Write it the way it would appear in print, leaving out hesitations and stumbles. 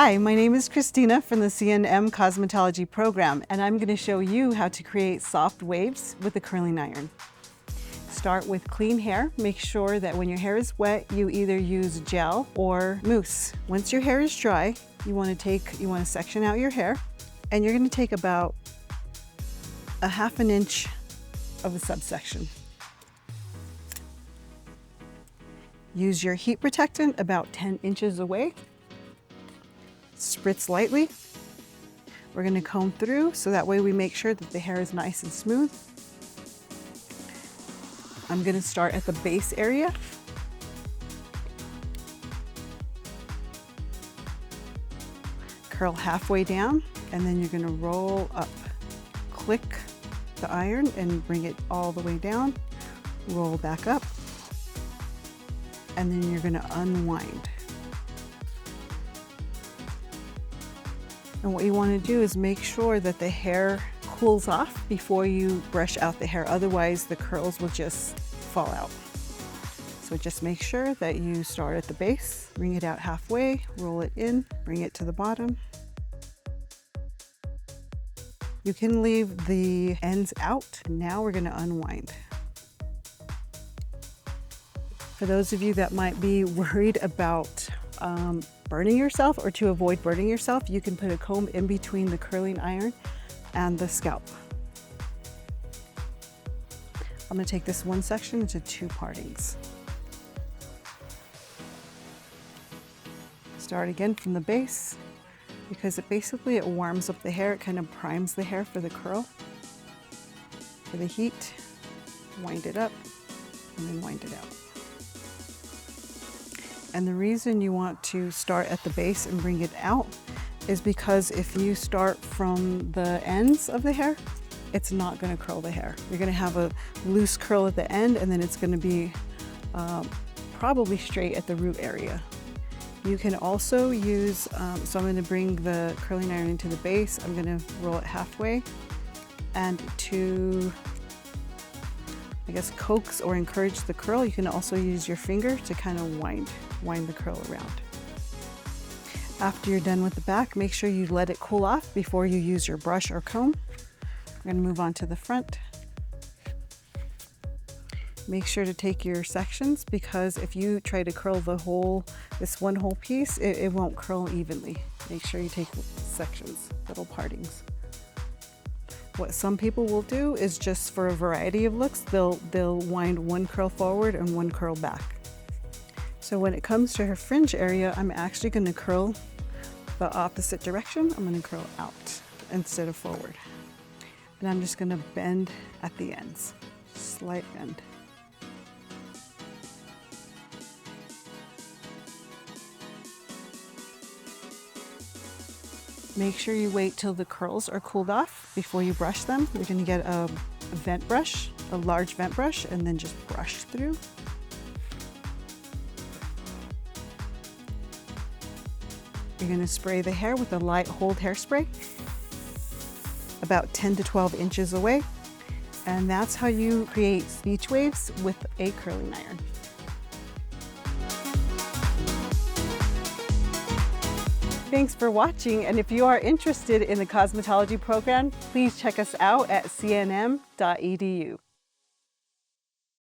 Hi, my name is Christina from the CNM Cosmetology program, and I'm going to show you how to create soft waves with a curling iron. Start with clean hair. Make sure that when your hair is wet, you either use gel or mousse. Once your hair is dry, you want to section out your hair, and you're going to take about a ½ inch of a subsection. Use your heat protectant about 10 inches away. Spritz lightly. We're going to comb through so that way we make sure that the hair is nice and smooth. I'm going to start at the base area. Curl halfway down, and then you're going to roll up. Click the iron and bring it all the way down. Roll back up, and then you're going to unwind. And what you want to do is make sure that the hair cools off before you brush out the hair. Otherwise, the curls will just fall out. So just make sure that you start at the base, bring it out halfway, roll it in, bring it to the bottom. You can leave the ends out. Now we're going to unwind. For those of you that might be worried about burning yourself, or to avoid burning yourself, you can put a comb in between the curling iron and the scalp. I'm going to take this one section into 2 partings. Start again from the base, because it warms up the hair. It kind of primes the hair for the curl, for the heat. Wind it up and then wind it out. And the reason you want to start at the base and bring it out is because if you start from the ends of the hair, it's not going to curl the hair. You're going to have a loose curl at the end, and then it's going to be probably straight at the root area. You can also use, so I'm going to bring the curling iron into the base. I'm going to roll it halfway, and to, I guess, coax or encourage the curl, you can also use your finger to kind of wind the curl around. After you're done with the back, make sure you let it cool off before you use your brush or comb. We're going to move on to the front. Make sure to take your sections, because if you try to curl this one whole piece, it won't curl evenly. Make sure you take sections, little partings. What some people will do is, just for a variety of looks, they'll wind one curl forward and one curl back. So when it comes to her fringe area, I'm actually going to curl the opposite direction. I'm going to curl out instead of forward. And I'm just going to bend at the ends, slight bend. Make sure you wait till the curls are cooled off before you brush them. You're going to get a vent brush, a large vent brush, and then just brush through. You're going to spray the hair with a light hold hairspray, about 10 to 12 inches away. And that's how you create beach waves with a curling iron. Thanks for watching, and if you are interested in the cosmetology program, please check us out at CNM.edu.